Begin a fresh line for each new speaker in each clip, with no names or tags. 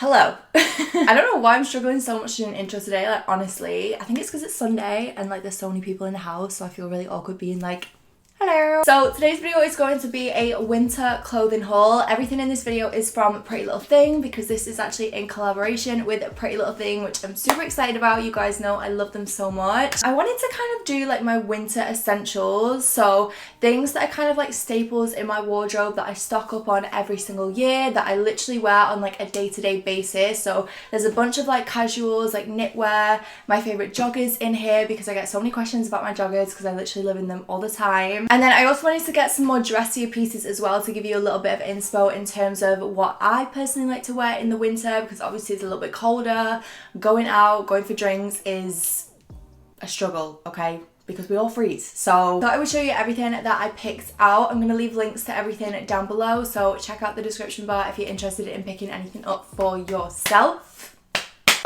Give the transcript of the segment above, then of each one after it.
Hello. I don't know why I'm struggling so much to do an intro today, like honestly. I think it's because it's Sunday and like there's so many people in the house, so I feel really awkward being like, hello. So today's video is going to be a winter clothing haul. Everything in this video is from Pretty Little Thing because this is actually in collaboration with Pretty Little Thing, which I'm super excited about. You guys know I love them so much. I wanted to kind of do like my winter essentials, so things that are kind of like staples in my wardrobe that I stock up on every single year, that I literally wear on like a day-to-day basis. So there's a bunch of like casuals, like knitwear, my favorite joggers in here because I get so many questions about my joggers because I literally live in them all the time. And then I also wanted to get some more dressier pieces as well to give you a little bit of inspo in terms of what I personally like to wear in the winter, because obviously it's a little bit colder. Going out, going for drinks is a struggle, okay? Because we all freeze. So I thought I would show you everything that I picked out. I'm going to leave links to everything down below, so check out the description bar if you're interested in picking anything up for yourself.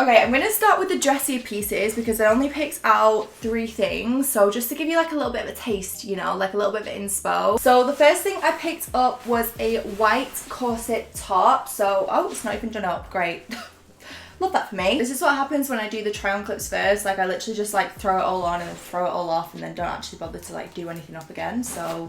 Okay, I'm going to start with the dressier pieces because I only picked out 3 things. So just to give you like a little bit of a taste, you know, like a little bit of inspo. So the first thing I picked up was a white corset top. So, oh, it's not even done up. Great. Love that for me. This is what happens when I do the try on clips first. Like I literally just like throw it all on and then throw it all off and then don't actually bother to like do anything up again. So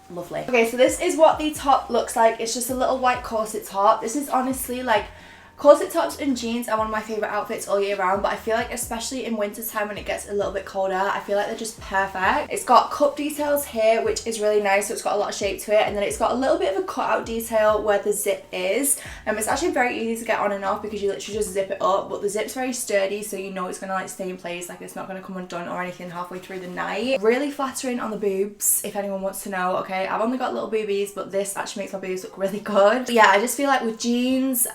lovely. Okay, so this is what the top looks like. It's just a little white corset top. This is honestly like, corset tops and jeans are one of my favourite outfits all year round, but I feel like especially in winter time when it gets a little bit colder, I feel like they're just perfect. It's got cup details here, which is really nice, so it's got a lot of shape to it, and then it's got a little bit of a cutout detail where the zip is. It's actually very easy to get on and off because you literally just zip it up, but the zip's very sturdy, so you know it's going to like stay in place, like it's not going to come undone or anything halfway through the night. Really flattering on the boobs, if anyone wants to know. Okay, I've only got little boobies, but this actually makes my boobs look really good. But yeah, I just feel like with jeans,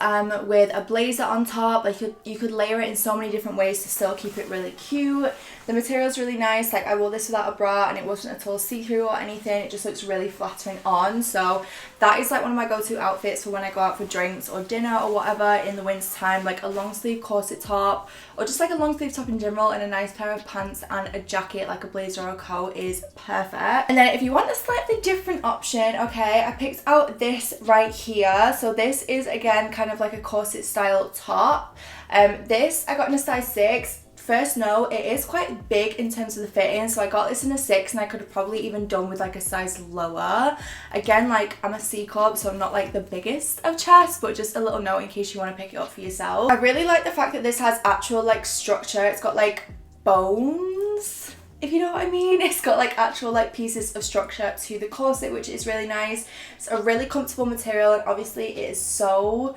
with a blazer on top, like you could layer it in so many different ways to still keep it really cute. The material's really nice. Like I wore this without a bra and it wasn't at all see-through or anything. It just looks really flattering on. So that is like one of my go-to outfits for when I go out for drinks or dinner or whatever in the winter time, like a long sleeve corset top or just like a long sleeve top in general, and a nice pair of pants and a jacket like a blazer or a coat is perfect. And then if you want a slightly different option, okay, I picked out this right here. So this is again kind of like a corset style top. This I got in a size 6. First note, it is quite big in terms of the fitting, so I got this in a 6 and I could have probably even done with like a size lower. Again, like I'm a C corp, so I'm not like the biggest of chests, but just a little note in case you want to pick it up for yourself. I really like the fact that this has actual like structure. It's got like bones, if you know what I mean. It's got like actual like pieces of structure to the corset, which is really nice. It's a really comfortable material, and obviously it is so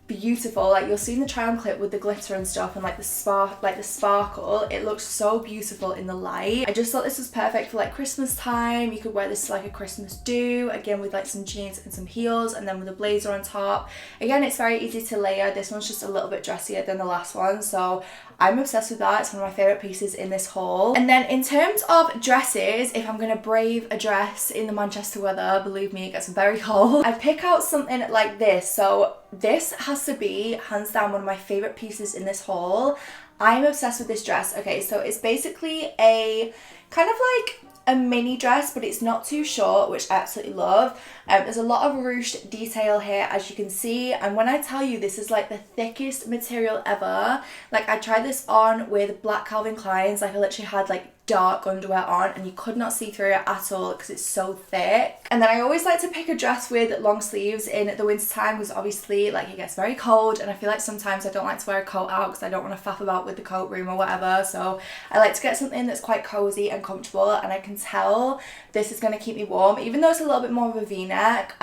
beautiful. Like you'll see in the try on clip with the glitter and stuff and like the sparkle, it looks so beautiful in the light. I just thought this was perfect for like Christmas time. You could wear this to like a Christmas do, again with like some jeans and some heels, and then with a blazer on top. Again, it's very easy to layer. This one's just a little bit dressier than the last one, so I'm obsessed with that. It's one of my favorite pieces in this haul. And then in terms of dresses, if I'm gonna brave a dress in the Manchester weather, believe me, it gets very cold, I pick out something like this. So this has to be hands down one of my favorite pieces in this haul. I'm obsessed with this dress. Okay, so it's basically a kind of like a mini dress, but it's not too short, which I absolutely love. There's a lot of ruched detail here, as you can see, and when I tell you this is like the thickest material ever, like I tried this on with black Calvin Kleins, like I literally had like dark underwear on and you could not see through it at all because it's so thick. And then I always like to pick a dress with long sleeves in the winter time because obviously like it gets very cold, and I feel like sometimes I don't like to wear a coat out because I don't want to faff about with the coat room or whatever, so I like to get something that's quite cozy and comfortable, and I can tell this is going to keep me warm. Even though it's a little bit more of a v-neck,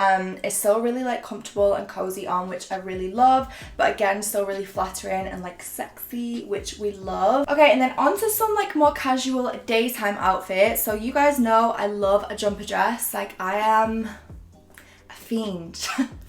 it's still really like comfortable and cozy on, which I really love, but again still really flattering and like sexy, which we love. Okay, and then on to some like more casual daytime outfits. So you guys know I love a jumper dress. Like I am a fiend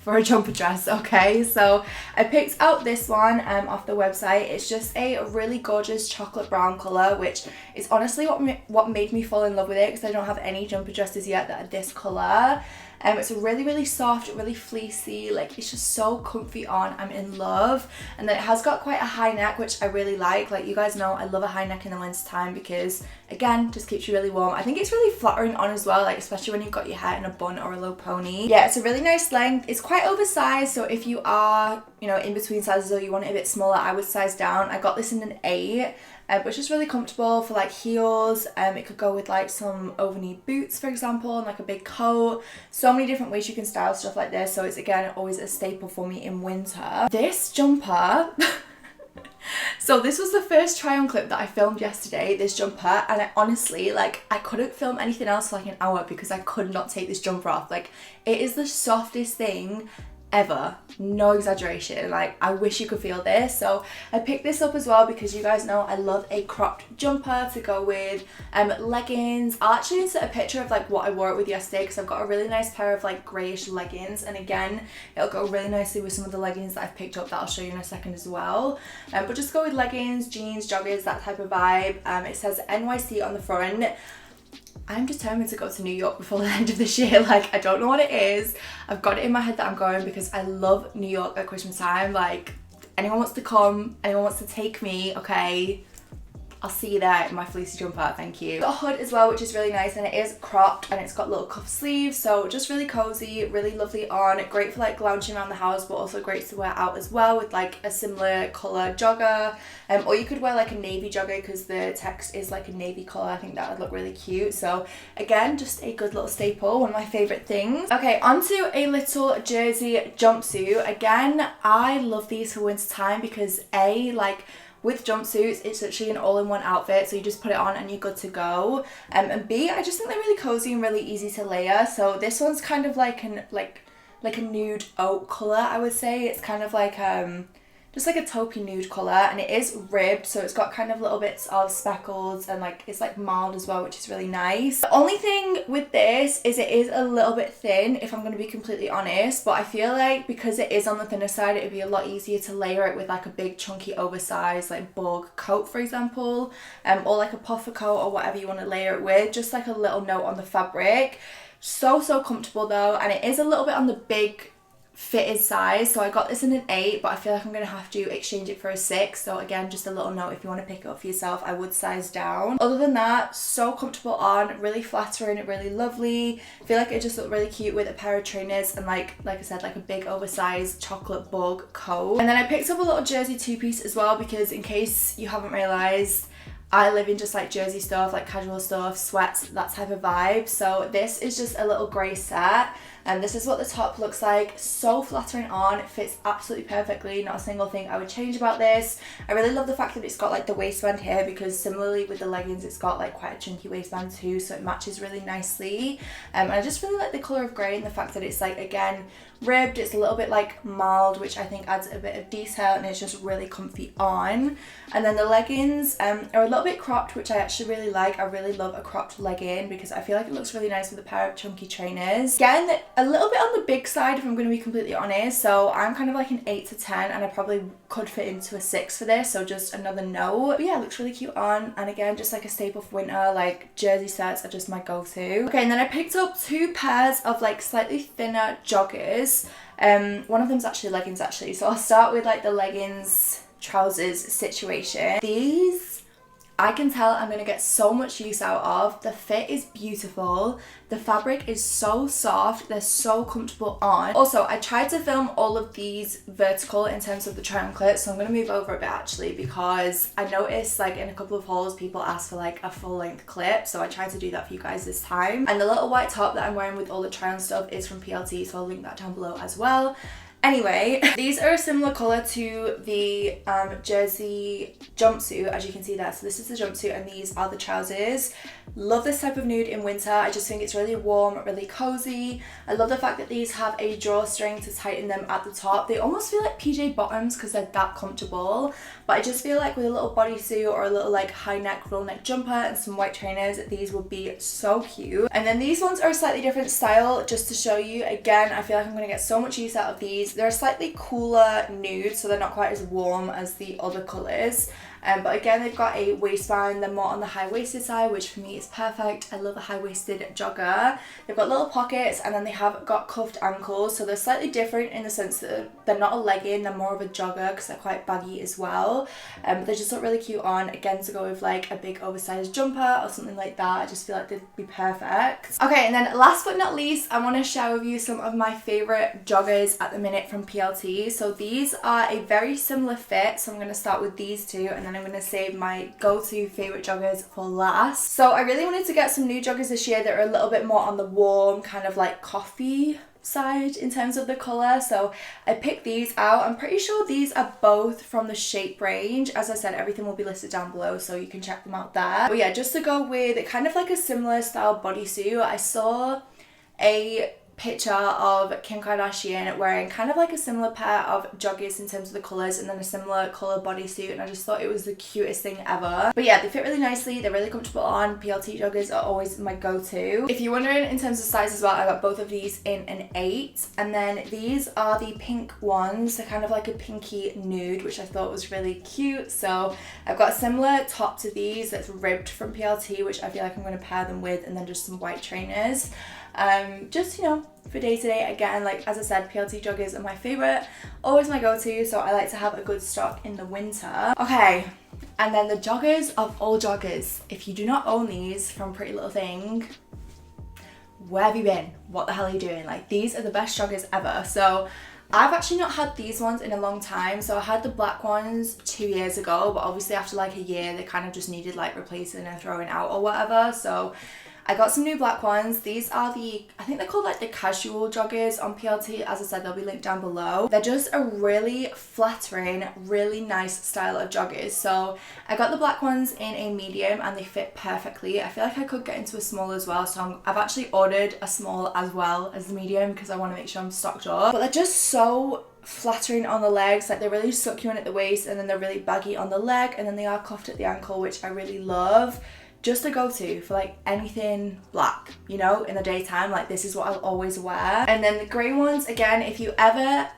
for a jumper dress. Okay, so I picked out this one off the website. It's just a really gorgeous chocolate brown color, which is honestly what made me fall in love with it, because I don't have any jumper dresses yet that are this color. It's really soft, really fleecy, like it's just so comfy on. I'm in love. And then it has got quite a high neck, which I really like. Like you guys know I love a high neck in the winter time because again, just keeps you really warm. I think it's really flattering on as well, like especially when you've got your hair in a bun or a low pony. Yeah, it's a really nice length. It's quite oversized, so if you are, you know, in between sizes or you want it a bit smaller, I would size down. I got this in an 8. Which is really comfortable for like heels. It could go with like some over-knee boots, for example, and like a big coat. So many different ways you can style stuff like this. So it's again always a staple for me in winter. This jumper so this was the first try on clip that I filmed yesterday, this jumper, and I honestly, like, I couldn't film anything else for like an hour because I could not take this jumper off. Like, it is the softest thing ever, no exaggeration. Like, I wish you could feel this. So I picked this up as well because you guys know I love a cropped jumper to go with leggings. I'll actually insert a picture of like what I wore it with yesterday because I've got a really nice pair of like greyish leggings, and again it'll go really nicely with some of the leggings that I've picked up that I'll show you in a second as well. But just go with leggings, jeans, joggers, that type of vibe. It says NYC on the front. I'm determined to go to New York before the end of this year. Like, I don't know what it is. I've got it in my head that I'm going because I love New York at Christmas time. Like, anyone wants to come, anyone wants to take me, okay, I'll see you there in my fleecy jumper, thank you. Got a hood as well, which is really nice, and it is cropped and it's got little cuff sleeves, so just really cozy, really lovely on. Great for like lounging around the house, but also great to wear out as well with like a similar colour jogger. Or you could wear like a navy jogger because the text is like a navy colour. I think that would look really cute. So again, just a good little staple, one of my favourite things. Okay, onto a little jersey jumpsuit. Again, I love these for winter time because A, like, with jumpsuits, it's literally an all-in-one outfit, so you just put it on and you're good to go. And B, I just think they're really cozy and really easy to layer. So this one's kind of like a nude oak colour, I would say. It's kind of like just like a taupey nude colour, and it is ribbed, so it's got kind of little bits of speckles, and like it's like mild as well, which is really nice. The only thing with this is it is a little bit thin, if I'm going to be completely honest, but I feel like because it is on the thinner side, it would be a lot easier to layer it with like a big chunky oversized like bug coat, for example, or like a puffer coat or whatever you want to layer it with. Just like a little note on the fabric. So comfortable though, and it is a little bit on the big fitted size, so I got this in an 8, but I feel like I'm gonna have to exchange it for a 6. So again, just a little note, if you want to pick it up for yourself, I would size down. Other than that, so comfortable on, really flattering, really lovely. I feel like it just looked really cute with a pair of trainers and like I said, like a big oversized chocolate bug coat. And then I picked up a little jersey 2-piece as well because in case you haven't realised, I live in just like jersey stuff, like casual stuff, sweats, that type of vibe. So this is just a little grey set, and this is what the top looks like. So flattering on, it fits absolutely perfectly, not a single thing I would change about this. I really love the fact that it's got like the waistband here, because similarly with the leggings, it's got like quite a chunky waistband too, so it matches really nicely. And I just really like the colour of grey and the fact that it's like, again, ribbed. It's a little bit like mild, which I think adds a bit of detail, and it's just really comfy on. And then the leggings are a little bit cropped, which I actually really like. I really love a cropped legging because I feel like it looks really nice with a pair of chunky trainers. Again, a little bit on the big side if I'm going to be completely honest, so I'm kind of like an 8 to 10, and I probably could fit into a 6 for this, so just another note. But yeah, it looks really cute on, and again, just like a staple for winter. Like, jersey sets are just my go-to. Okay, and then I picked up 2 pairs of like slightly thinner joggers. One of them's actually leggings actually, so I'll start with like the leggings trousers situation. These, I can tell I'm going to get so much use out of. The fit is beautiful. The fabric is so soft. They're so comfortable on. Also, I tried to film all of these vertical in terms of the try on clips, so I'm going to move over a bit actually, because I noticed like in a couple of hauls people asked for like a full length clip, so I tried to do that for you guys this time. And the little white top that I'm wearing with all the try on stuff is from PLT, so I'll link that down below as well. Anyway, these are a similar colour to the jersey jumpsuit, as you can see there. So this is the jumpsuit and these are the trousers. Love this type of nude in winter. I just think it's really warm, really cozy. I love the fact that these have a drawstring to tighten them at the top. They almost feel like PJ bottoms because they're that comfortable. But I just feel like with a little bodysuit or a little like high neck, roll neck jumper and some white trainers, these would be so cute. And then these ones are a slightly different style, just to show you. Again, I feel like I'm going to get so much use out of these. these. They're a slightly cooler nude, so they're not quite as warm as the other colours. But again, they've got a waistband. They're more on the high-waisted side, which for me is perfect. I love a high-waisted jogger. They've got little pockets, and then they have got cuffed ankles, so they're slightly different in the sense that they're not a legging, they're more of a jogger because they're quite baggy as well. They just look really cute on, again, to go with like a big oversized jumper or something like that. I just feel like they'd be perfect. Okay, and then last but not least, I want to share with you some of my favourite joggers at the minute from PLT. So these are a very similar fit, so I'm going to start with these two, and then I'm going to save my go-to favourite joggers for last. So I really wanted to get some new joggers this year that are a little bit more on the warm, kind of like coffee side in terms of the colour. So I picked these out. I'm pretty sure these are both from the shape range. As I said, everything will be listed down below, so you can check them out there. But yeah, just to go with kind of like a similar style bodysuit, I saw a picture of Kim Kardashian wearing kind of like a similar pair of joggers in terms of the colours, and then a similar colour bodysuit, and I just thought it was the cutest thing ever. But yeah, they fit really nicely, they're really comfortable on. PLT joggers are always my go-to. If you're wondering in terms of size as well, I got both of these in an 8, and then these are the pink ones. They're kind of like a pinky nude, which I thought was really cute. So I've got a similar top to these that's ribbed from PLT, which I feel like I'm going to pair them with, and then just some white trainers. Just, you know, for day to day. Again, like as I said, PLT joggers are my favourite, always my go-to, so I like to have a good stock in the winter. Okay, and then the joggers of all joggers. If you do not own these from Pretty Little Thing, where have you been? What the hell are you doing? Like, these are the best joggers ever. So I've actually not had these ones in a long time. So I had the black ones 2 years ago, but obviously after like a year, they kind of just needed like replacing and throwing out or whatever. So I got some new black ones. These are the, I think they're called like the casual joggers on PLT. As I said, they'll be linked down below. They're just a really flattering, really nice style of joggers. So I got the black ones in a medium and they fit perfectly. I feel like I could get into a small as well. So I've actually ordered a small as well as the medium because I want to make sure I'm stocked up. But they're just so flattering on the legs. Like, they really suck you in at the waist, and then they're really baggy on the leg, and then they are cuffed at the ankle, which I really love. Just a go-to for like anything black, you know, in the daytime. Like, this is what I'll always wear. And then the grey ones, again, if you ever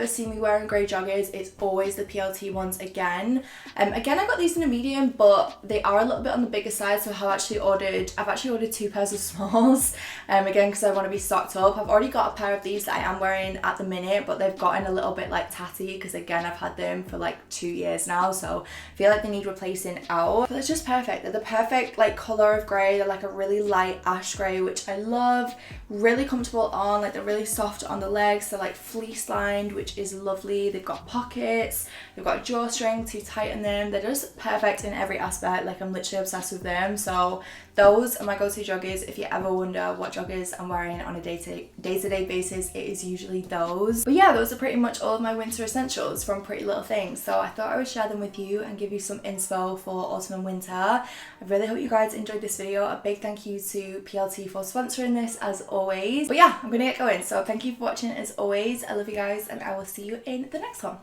see me wearing grey joggers, it's always the PLT ones again. Again, I got these in a medium, but they are a little bit on the bigger side, so I've actually ordered 2 pairs of smalls, again, because I want to be stocked up. I've already got a pair of these that I am wearing at the minute, but they've gotten a little bit like tatty, because again, I've had them for like 2 years now, so I feel like they need replacing out. But it's just perfect. They're the perfect like colour of grey. They're like a really light ash grey, which I love. Really comfortable on, like they're really soft on the legs. They're like fleece lined, which is lovely. They've got pockets, they've got a drawstring to tighten them. They're just perfect in every aspect. Like, I'm literally obsessed with them. So those are my go-to joggers. If you ever wonder what joggers I'm wearing on a day-to-day basis, it is usually those. But yeah, those are pretty much all of my winter essentials from Pretty Little Thing. So I thought I would share them with you and give you some inspo for autumn and winter. I really hope you guys enjoyed this video. A big thank you to PLT for sponsoring this as always. But yeah, I'm gonna get going. So thank you for watching as always. I love you guys, and I will see you in the next one.